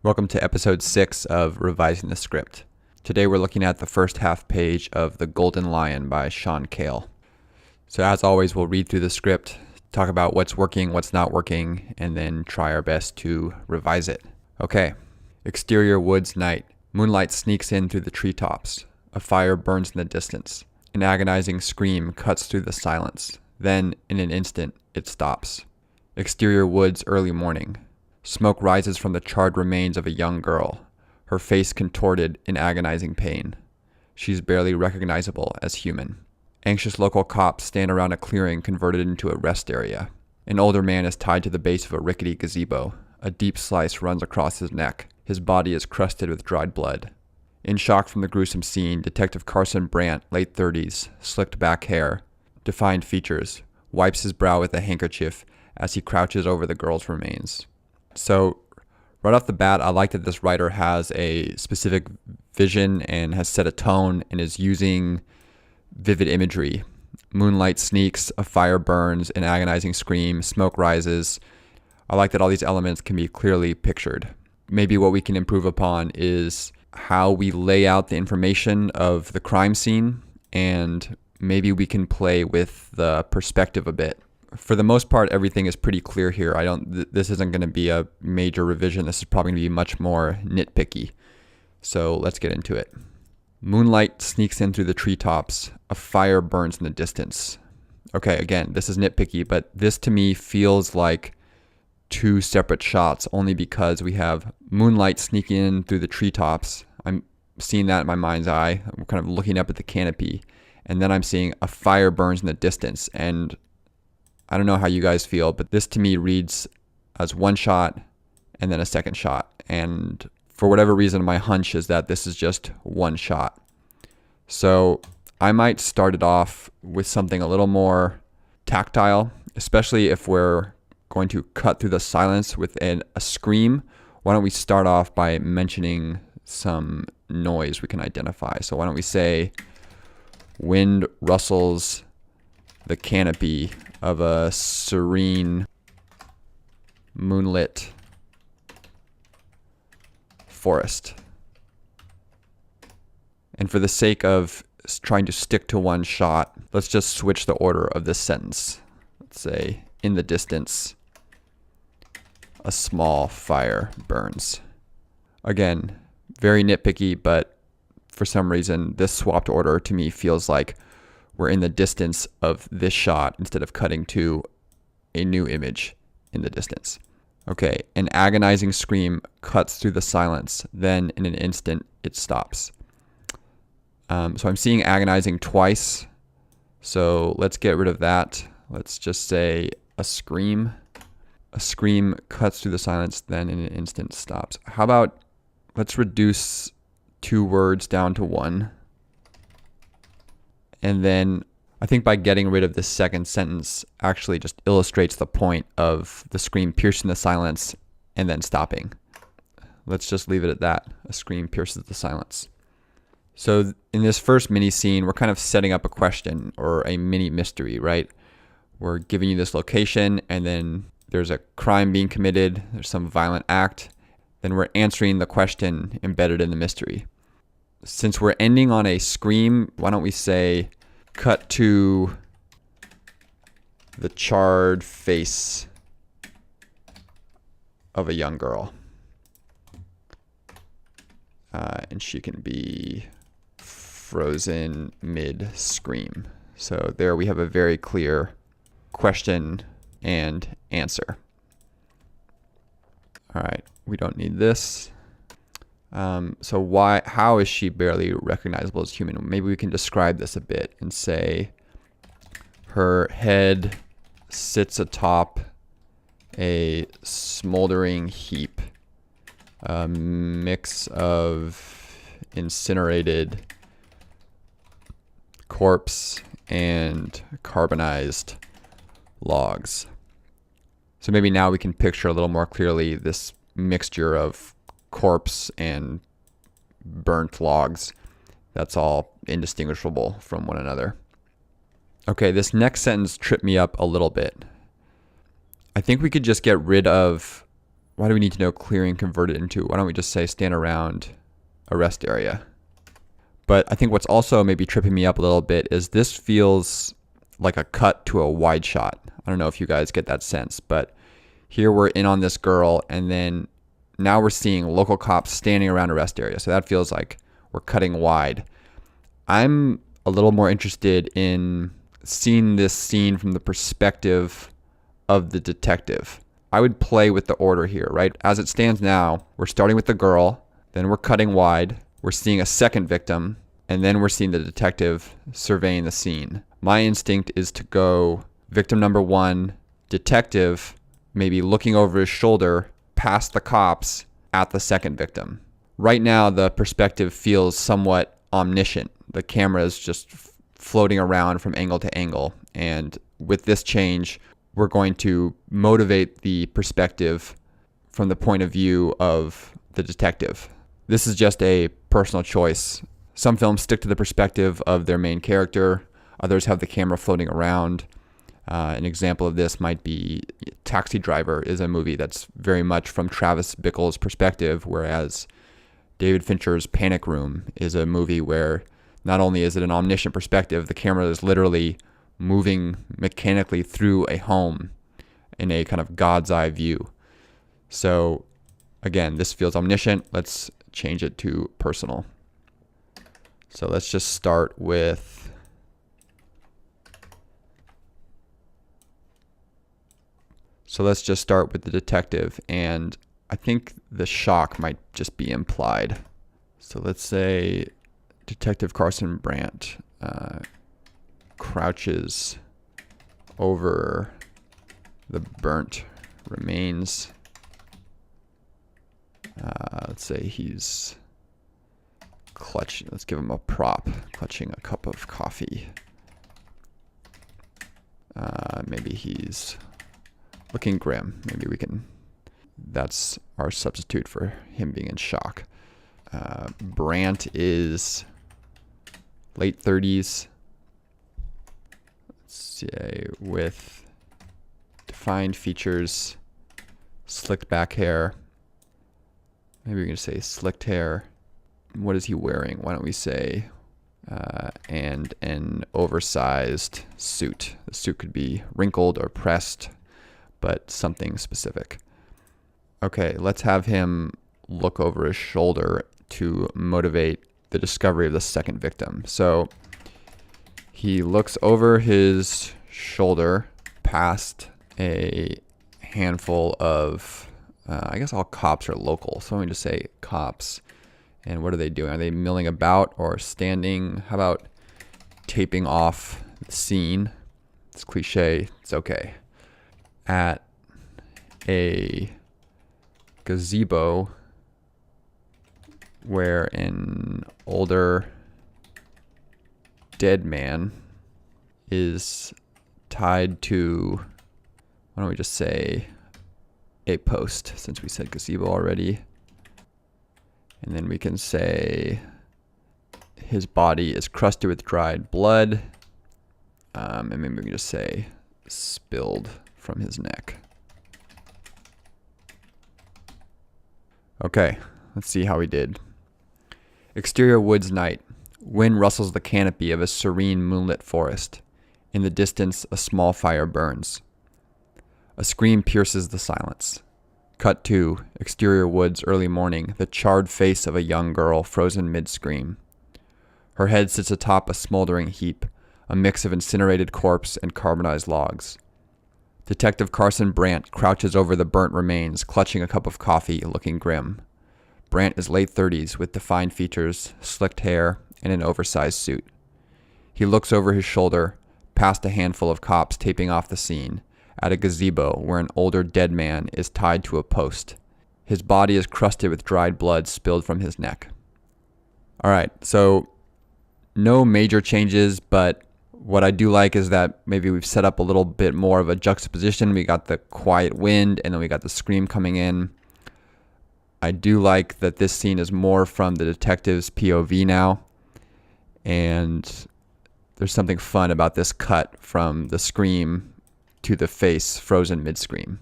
Welcome to episode 6 of Revising the Script. Today we're looking at the first half page of The Golden Lion by Sean Cale. So as always, we'll read through the script, talk about what's working, what's not working, and then try our best to revise it. Okay. Exterior woods night. Moonlight sneaks in through the treetops. A fire burns in the distance. An agonizing scream cuts through the silence. Then, in an instant, it stops. Exterior woods early morning. Smoke rises from the charred remains of a young girl, her face contorted in agonizing pain. She's barely recognizable as human. Anxious local cops stand around a clearing converted into a rest area. An older man is tied to the base of a rickety gazebo. A deep slice runs across his neck. His body is crusted with dried blood. In shock from the gruesome scene, Detective Carson Brandt, late 30s, slicked back hair, defined features, wipes his brow with a handkerchief as he crouches over the girl's remains. So, right off the bat, I like that this writer has a specific vision and has set a tone and is using vivid imagery. Moonlight sneaks, a fire burns, an agonizing scream, smoke rises. I like that all these elements can be clearly pictured. Maybe what we can improve upon is how we lay out the information of the crime scene, and maybe we can play with the perspective a bit. For the most part, everything is pretty clear here. This isn't going to be a major revision. This is probably going to be much more nitpicky. So let's get into it. Moonlight sneaks in through the treetops. A fire burns in the distance. Okay, again, this is nitpicky, but this to me feels like two separate shots only because we have moonlight sneaking in through the treetops. I'm seeing that in my mind's eye. I'm kind of looking up at the canopy. And then I'm seeing a fire burns in the distance. And I don't know how you guys feel, but this to me reads as one shot and then a second shot. And for whatever reason, my hunch is that this is just one shot. So I might start it off with something a little more tactile, especially if we're going to cut through the silence with a scream. Why don't we start off by mentioning some noise we can identify? So why don't we say wind rustles the canopy of a serene, moonlit forest. And for the sake of trying to stick to one shot, let's just switch the order of this sentence. Let's say, in the distance, a small fire burns. Again, very nitpicky, but for some reason, this swapped order to me feels like we're in the distance of this shot instead of cutting to a new image in the distance. Okay, an agonizing scream cuts through the silence. Then in an instant, it stops. So I'm seeing agonizing twice. So let's get rid of that. Let's just say a scream. A scream cuts through the silence, then in an instant stops. How about let's reduce two words down to one. And then I think by getting rid of the second sentence actually just illustrates the point of the scream piercing the silence and then stopping. Let's just leave it at that. A scream pierces the silence. So in this first mini scene, we're kind of setting up a question or a mini mystery, right? We're giving you this location and then there's a crime being committed. There's some violent act. Then we're answering the question embedded in the mystery. Since we're ending on a scream, why don't we say, cut to the charred face of a young girl. And she can be frozen mid-scream. So there we have a very clear question and answer. All right, we don't need this. So how is she barely recognizable as human? Maybe we can describe this a bit and say her head sits atop a smoldering heap, a mix of incinerated corpse and carbonized logs. So maybe now we can picture a little more clearly this mixture of corpse and burnt logs. That's all indistinguishable from one another. Okay, this next sentence tripped me up a little bit. I think we could just get rid of Why do we need to know clearing converted into? Why don't we just say stand around a rest area? But I think what's also maybe tripping me up a little bit is this feels like a cut to a wide shot. I don't know if you guys get that sense, but here we're in on this girl, and then now we're seeing local cops standing around a rest area. So that feels like we're cutting wide. I'm a little more interested in seeing this scene from the perspective of the detective. I would play with the order here, right? As it stands now, we're starting with the girl, then we're cutting wide, we're seeing a second victim, and then we're seeing the detective surveying the scene. My instinct is to go victim number one, detective, maybe looking over his shoulder past the cops at the second victim. Right now, the perspective feels somewhat omniscient. The camera is just floating around from angle to angle. And with this change, we're going to motivate the perspective from the point of view of the detective. This is just a personal choice. Some films stick to the perspective of their main character. Others have the camera floating around. An example of this might be Taxi Driver is a movie that's very much from Travis Bickle's perspective, whereas David Fincher's Panic Room is a movie where not only is it an omniscient perspective, the camera is literally moving mechanically through a home in a kind of God's eye view. So again, this feels omniscient. Let's change it to personal. So let's just start with the detective, and I think the shock might just be implied. So let's say Detective Carson Brandt crouches over the burnt remains. Let's say he's clutching, let's give him a prop, clutching a cup of coffee. Maybe he's looking grim. Maybe we can, that's our substitute for him being in shock. Brandt is late 30s. Let's say with defined features, slicked back hair. Maybe we can say slicked hair. What is he wearing? Why don't we say, and an oversized suit. The suit could be wrinkled or pressed, but something specific. Okay, let's have him look over his shoulder to motivate the discovery of the second victim. So he looks over his shoulder past a handful of, I guess all cops are local. So let me just say cops. And what are they doing? Are they milling about or standing? How about taping off the scene? It's cliche. It's okay. At a gazebo where an older dead man is tied to, why don't we just say a post, since we said gazebo already. And then we can say his body is crusted with dried blood. And maybe we can just say spilled from his neck. Okay, let's see how we did. Exterior woods night. Wind rustles the canopy of a serene moonlit forest. In the distance, a small fire burns. A scream pierces the silence. Cut to exterior woods early morning, the charred face of a young girl frozen mid-scream. Her head sits atop a smoldering heap, a mix of incinerated corpse and carbonized logs. Detective Carson Brandt crouches over the burnt remains, clutching a cup of coffee, looking grim. Brandt is late 30s with defined features, slicked hair, and an oversized suit. He looks over his shoulder, past a handful of cops taping off the scene, at a gazebo where an older dead man is tied to a post. His body is crusted with dried blood spilled from his neck. All right, so no major changes, but what I do like is that maybe we've set up a little bit more of a juxtaposition. We got the quiet wind, and then we got the scream coming in. I do like that this scene is more from the detective's POV now, and there's something fun about this cut from the scream to the face frozen mid-scream.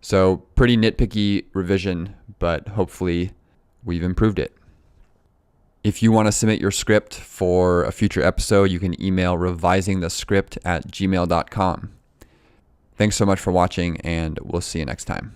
So pretty nitpicky revision, but hopefully we've improved it. If you want to submit your script for a future episode, you can email revisingthescript@gmail.com. Thanks so much for watching, and we'll see you next time.